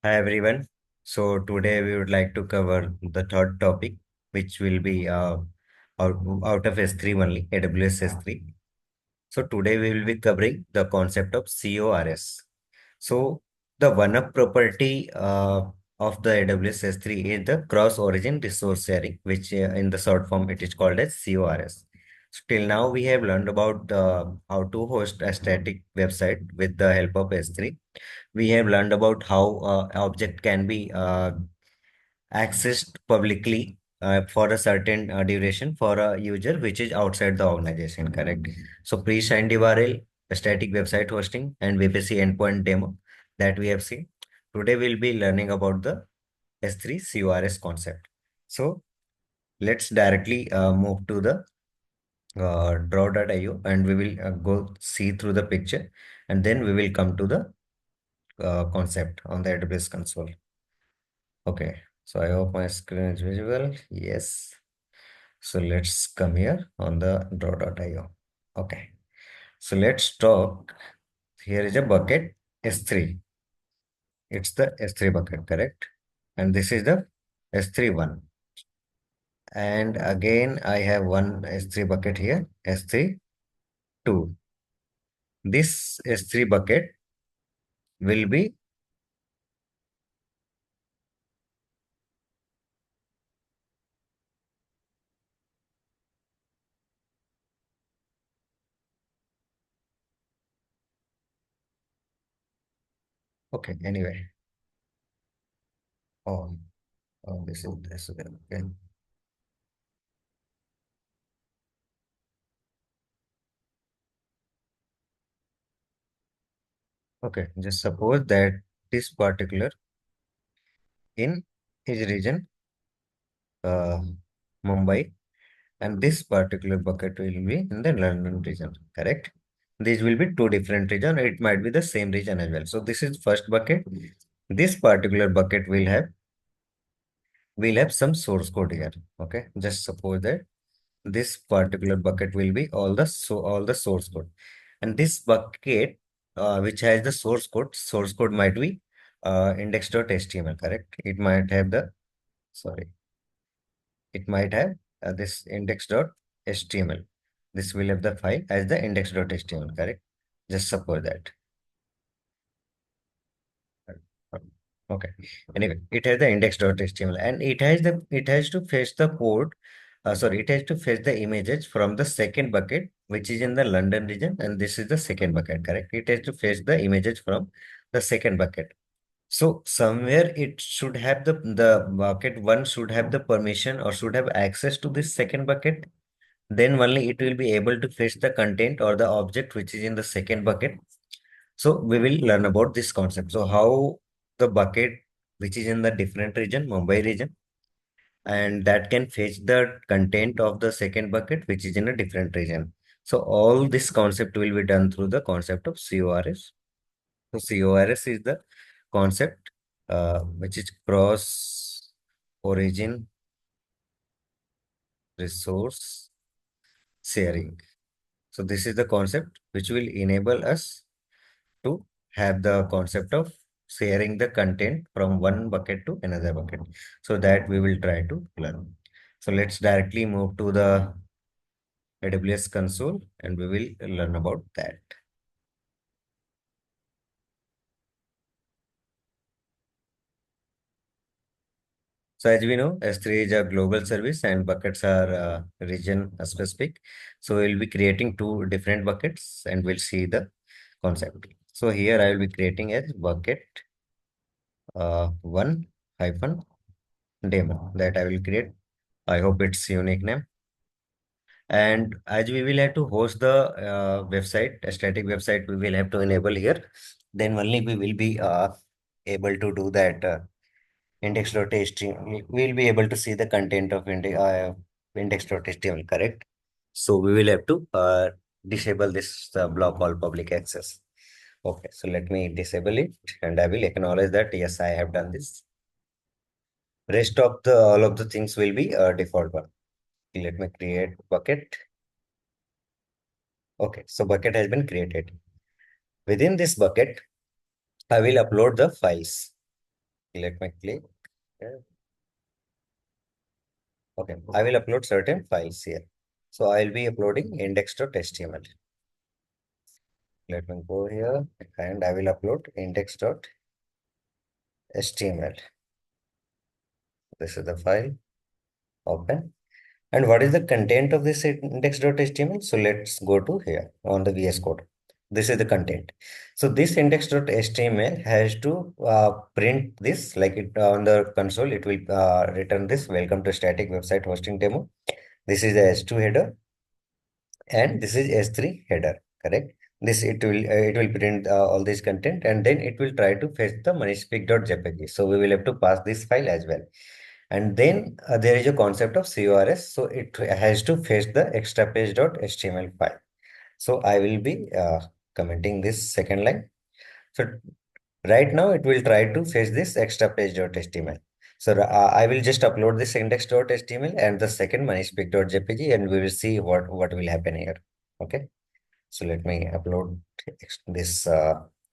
Hi everyone. So today we would like to cover the third topic, which will be out of S3 only, AWS S3. So today we will be covering the concept of CORS. So the one-up property of the AWS S3 is the cross-origin resource sharing, which in the short form it is called as CORS. So till now we have learned about how to host a static website with the help of S3. We have learned about how object can be accessed publicly for a certain duration for a user which is outside the organization, correct? So pre-signed URL, static website hosting, and VPC endpoint demo that we have seen. Today we'll be learning about the S3 CORS concept. So let's directly move to the draw.io and we will go see through the picture and then we will come to the concept on the AWS console. Okay, so I hope my screen is visible. Yes. So let's come here on the draw.io. Okay, so let's talk. Here is a bucket S3. It's the S3 bucket, correct? And this is the S3 one. And again, I have one S3 bucket here, S3 2. This S3 bucket will be, okay, anyway. Oh, this is this. Okay. Okay, just suppose that this particular in his region, uh, Mumbai, and this particular bucket will be in the London region, correct? These will be two different region. It might be the same region as well. So this is first bucket. This particular bucket will have some source code here. Okay, just suppose that this particular bucket will be all the source code, and this bucket which has the source code might be index.html, correct? It might have the sorry it might have this index.html. This will have the file as the index.html, correct? Just suppose that. Okay. Anyway, it has the index.html and it has to fetch the code. It has to fetch the images from the second bucket, which is in the London region, and this is the second bucket, correct? It has to fetch the images from the second bucket. So somewhere it should have the bucket one should have the permission or should have access to this second bucket. Then only it will be able to fetch the content or the object which is in the second bucket. So we will learn about this concept. So how the bucket which is in the different region, Mumbai region, and that can fetch the content of the second bucket which is in a different region. So all this concept will be done through the concept of CORS. So CORS is the concept which is cross origin resource sharing. So this is the concept which will enable us to have the concept of sharing the content from one bucket to another bucket. So that we will try to learn. So let's directly move to the AWS console and we will learn about that. So as we know, S3 is a global service and buckets are region specific. So we'll be creating two different buckets and we'll see the concept. So here I will be creating as bucket one hyphen demo that I will create. I hope it's unique name. And as we will have to host the website, a static website, we will have to enable here. Then only we will be able to do that index.html. We will be able to see the content of index.html, correct? So we will have to disable this block all public access. Okay, so let me disable it and I will acknowledge that yes, I have done this. Rest of the all of the things will be default one. Let me create bucket. Okay, so bucket has been created. Within this bucket, I will upload the files. Let me click. Yeah. Okay, I will upload certain files here. So I'll be uploading index.html. Let me go here and I will upload index.html. This is the file. Open. And what is the content of this index.html? So let's go to here on the VS Code. This is the content. So this index.html has to print this, like it on the console, it will return this welcome to static website hosting demo. This is the S2 header and this is S3 header, correct? This it will print all this content and then it will try to fetch the moneyspeak.jpg. So we will have to pass this file as well. And then there is a concept of CORS. So it has to fetch the extra page.html file. So I will be commenting this second line. So right now it will try to fetch this extra page.html. So I will just upload this index.html and the second moneyspeak.jpg and we will see what will happen here. Okay. So let me upload this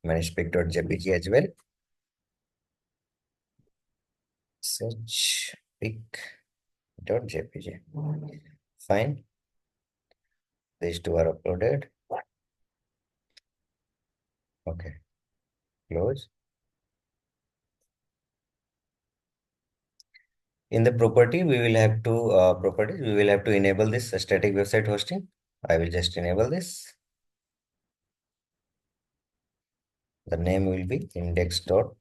moneyspeak.jpg as well. Search pic.jpg. Fine. These two are uploaded. Okay. Close. In the property, we will have to properties. We will have to enable this static website hosting. I will just enable this. The name will be index.html.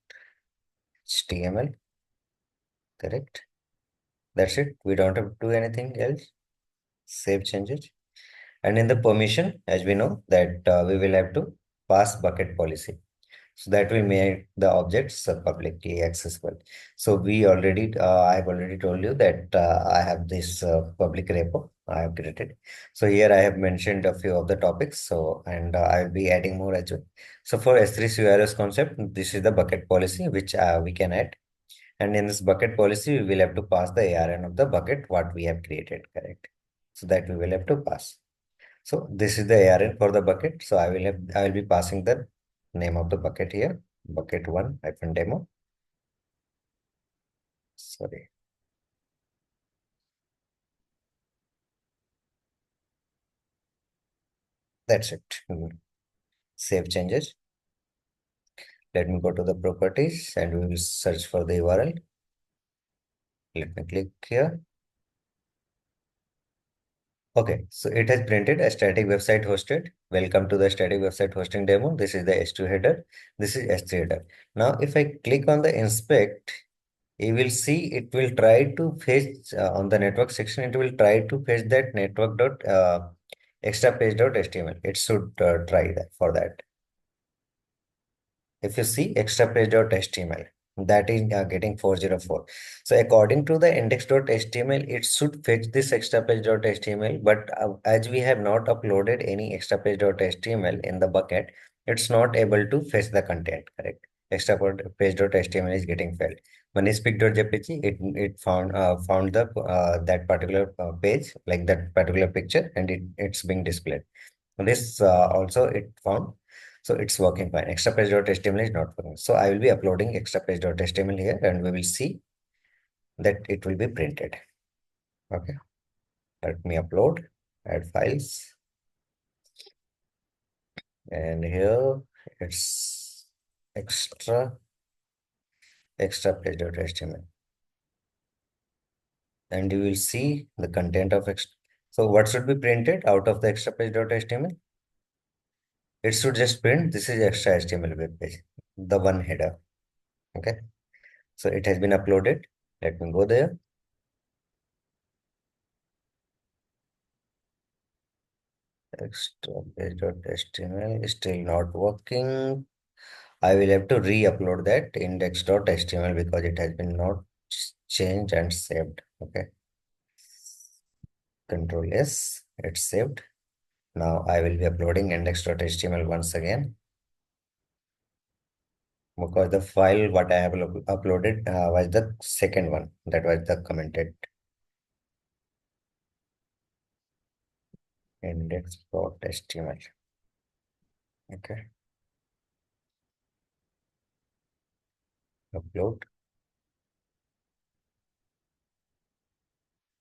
Correct. That's it. We don't have to do anything else. Save changes. And in the permission, as we know that we will have to pass bucket policy. So that will make the objects publicly accessible. So I have already told you that I have this public repo I have created. So here I have mentioned a few of the topics. So, and I will be adding more as well. So for S3 CORS concept, this is the bucket policy, which we can add. And in this bucket policy, we will have to pass the ARN of the bucket, what we have created, correct? So that we will have to pass. So this is the ARN for the bucket. So I will be passing the name of the bucket here, bucket one hyphen demo. Sorry. That's it. Save changes. Let me go to the properties and we will search for the URL. Let me click here. Okay, so it has printed a static website hosted. Welcome to the static website hosting demo. This is the S2 header. This is S3 header. Now, if I click on the inspect, you will see it will try to fetch on the network section. It will try to fetch that network dot extra page dot html. It should try that for that. If you see extra page.html, that is getting 404. So according to the index.html, it should fetch this extra page.html. But as we have not uploaded any extra page.html in the bucket, it's not able to fetch the content, correct? Extra page.html is getting failed. When I speak.jpg, it found the that particular page, like that particular picture, and it's being displayed. This also it found. So it's working fine. Extra page.html is not working. So I will be uploading extra page.html here and we will see that it will be printed. Okay. Let me upload, add files. And here it's extra page.html. And you will see the content of extra. So what should be printed out of the extra page.html? It should just print this is extra HTML web page, the one header. Okay. So it has been uploaded. Let me go there. Extra page.html is still not working. I will have to re-upload that index.html because it has been not changed and saved. Okay. Control S, it's saved. Now I will be uploading index.html once again because the file what I have uploaded was the second one that was the commented index.html. Okay. Upload.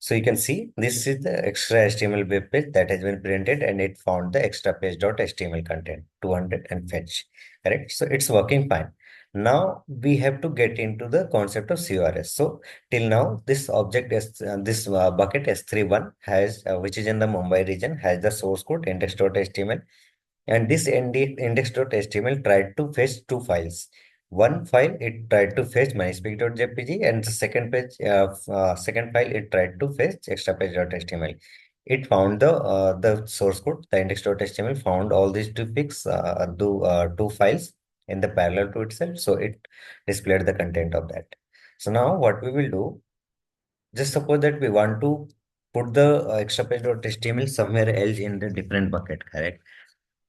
So you can see this is the extra HTML web page that has been printed and it found the extra page.html content 200 and fetch. Correct. So it's working fine. Now we have to get into the concept of CORS. So till now this object is this bucket S31 has which is in the Mumbai region has the source code index.html, and this index.html tried to fetch two files. One file it tried to fetch myspeak.jpg, and the second file it tried to fetch extrapage.html. It found the source code, the index.html found all these two files in the parallel to itself, so it displayed the content of that. So now what we will do, just suppose that we want to put the extrapage.html somewhere else in the different bucket, correct?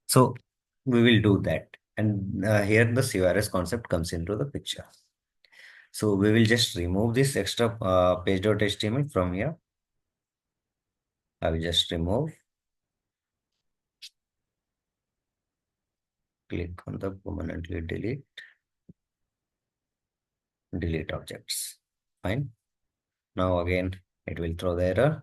So we will do that. And here the CRS concept comes into the picture. So we will just remove this extra page.html from here. I will just remove, click on the permanently delete objects. Fine. Now again, it will throw the error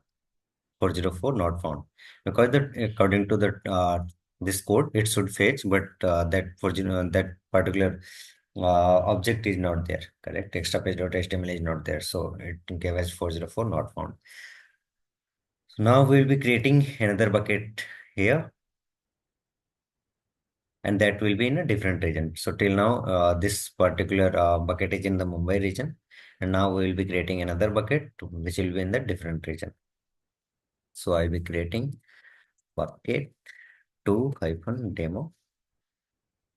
404 not found, because that according to the this code it should fetch, but that particular object is not there, correct? Extra page.html is not there, so it gave us 404 not found. So now we'll be creating another bucket here, and that will be in a different region. So till now this particular bucket is in the Mumbai region, and now we will be creating another bucket which will be in the different region. So I'll be creating bucket 2 hyphen demo.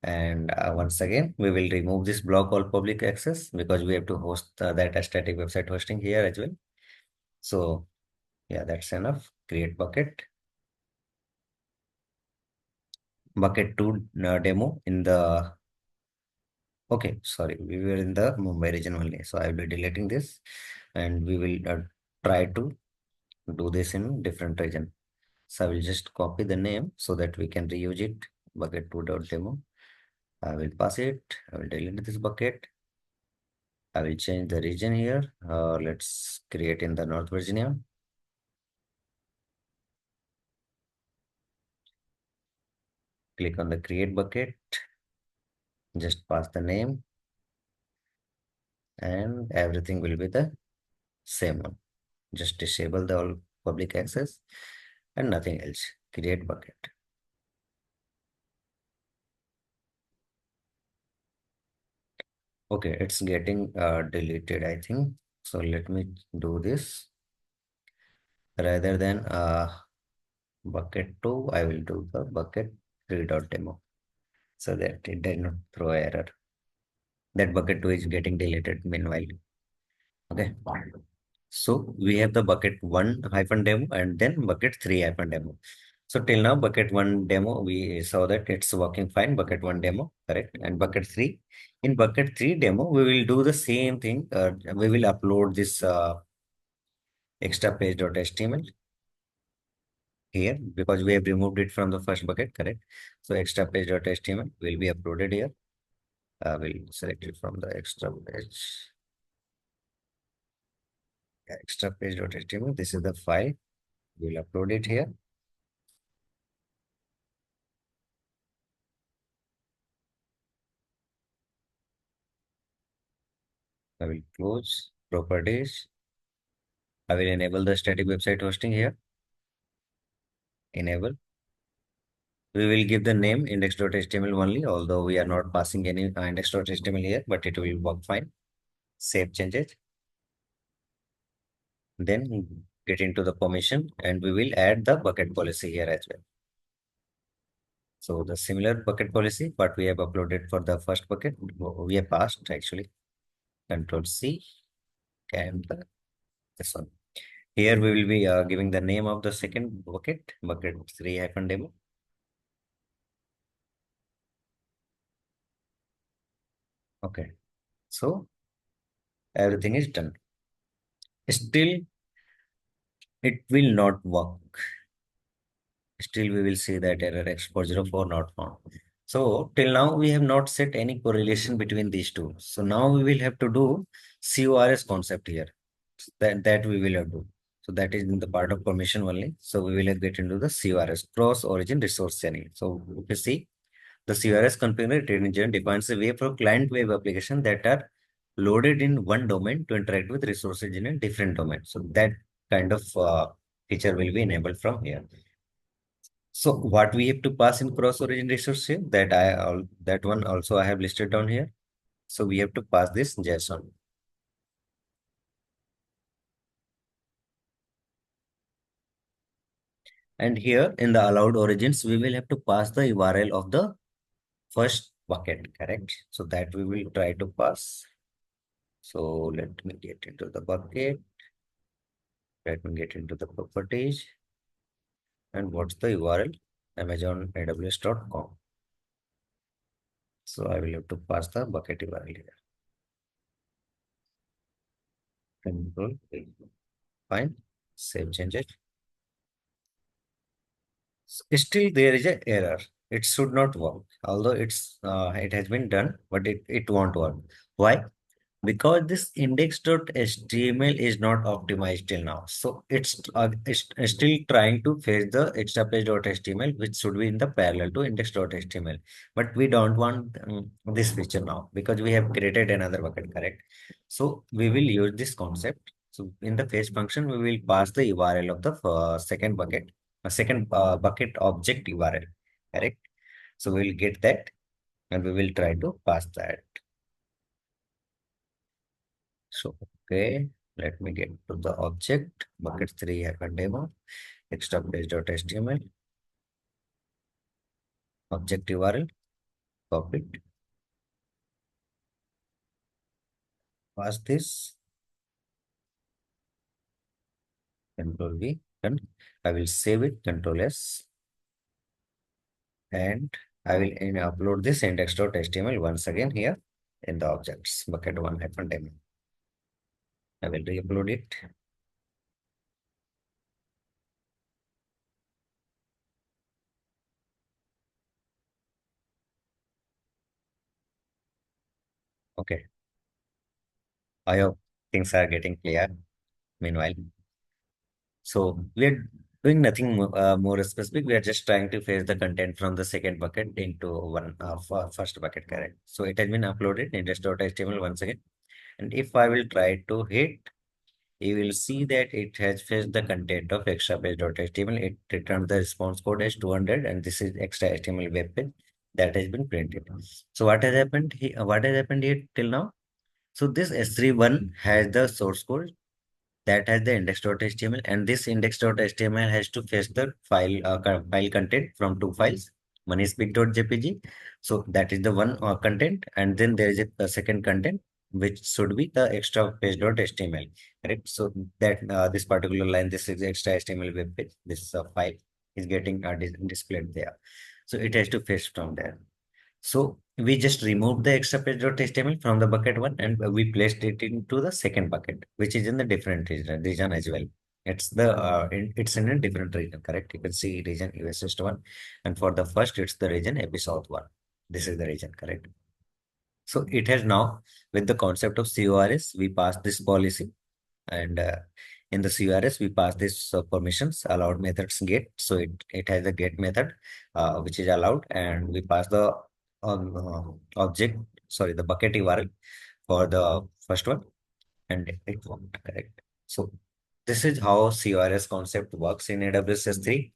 And once again, we will remove this block all public access because we have to host that as static website hosting here as well. So yeah, that's enough. Create bucket 2 demo in the, okay, sorry, we were in the Mumbai region only. So I will be deleting this, and we will try to do this in different region. So I will just copy the name so that we can reuse it. Bucket 2.demo. I will pass it. I will delete this bucket. I will change the region here. Let's create in the North Virginia. Click on the create bucket. Just pass the name, and everything will be the same one. Just disable the all public access and nothing else. Create bucket. Okay, it's getting deleted, I think. So let me do this. Rather than bucket 2, I will do the bucket 3.demo so that it does not throw error. That bucket 2 is getting deleted meanwhile. Okay. So we have the bucket 1 hyphen demo and then bucket 3 hyphen demo. So till now, bucket 1 demo, we saw that it's working fine. Bucket 1 demo, correct. And bucket 3. In bucket 3 demo, we will do the same thing. We will upload this extra page.html here because we have removed it from the first bucket, correct? So extra page.html will be uploaded here. We'll select it from the extra page.html. This is the file. We'll upload it here. I will close properties. I will enable the static website hosting here. Enable. We will give the name index.html only, although we are not passing any index.html here, but it will work fine. Save changes. Then get into the permission, and we will add the bucket policy here as well. So the similar bucket policy, what we have uploaded for the first bucket, we have passed actually. Control C and this one. Here we will be giving the name of the second bucket, bucket 3 hyphen demo. Okay, so everything is done. Still, it will not work. Still, we will see that error x404 not found. So till now, we have not set any correlation between these two. So now we will have to do CORS concept here. That we will have to do. So that is in the part of permission only. So we will get into the CORS, cross origin resource sharing. So if you see, the CRS configuration region defines a way for client web application that are loaded in one domain to interact with resources in a different domain. So that kind of feature will be enabled from here. So what we have to pass in cross origin resource here, that one also I have listed down here. So we have to pass this JSON. And here in the allowed origins, we will have to pass the URL of the first bucket, correct? So that we will try to pass. So let me get into the bucket. Let me get into the properties. And what's the URL? Amazon AWS.com. So I will have to pass the bucket URL here. Control, fine, save changes. Still there is an error. It should not work. Although it has been done, but it won't work. Why? Because this index.html is not optimized till now. So it's still trying to fetch the extra page.html, which should be in the parallel to index.html. But we don't want this feature now because we have created another bucket, correct? So we will use this concept. So in the fetch function, we will pass the URL of the second bucket, a second bucket object URL, correct? So we will get that and we will try to pass that. So, okay, let me get to the object bucket 3 hyphen demo extra page.html object URL, copy it, pass this, control V, and I will save it, control S, and I will upload this index.html once again here in the objects bucket 1 hyphen demo. I will re-upload it. Okay, I hope things are getting clear. Meanwhile, so we're doing nothing more specific. We are just trying to fetch the content from the second bucket into one first bucket, correct? So it has been uploaded in index.html once again. And if I will try to hit, you will see that it has fetched the content of extra page.html. It returned the response code as 200, and this is extra HTML web page that has been printed. So what has happened? What has happened here till now? So this S3 has the source code that has the index.html, and this index.html has to fetch the file content from two files. One is pic.jpg, so that is the one content, and then there is a second content which should be the extra page.html, correct? So that this particular line, this is extra html web page, this file is getting displayed there, so it has to fetch from there. So we just removed the extra page.html from the bucket one, and we placed it into the second bucket, which is in the different region as well. It's in a different region, correct? You can see region US East one, and for the first, it's the region AP South one. This is the region, correct? So it has now, with the concept of CORS, we passed this policy, and in the CRS we pass this permissions allowed methods get. So it has a get method which is allowed, and we pass the object, sorry, the bucket URL for the first one, and it won't, correct? So this is how CRS concept works in AWS S3.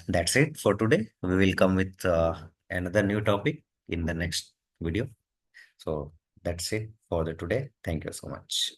That's it for today. We will come with another new topic in the next video. So that's it for the today. Thank you so much.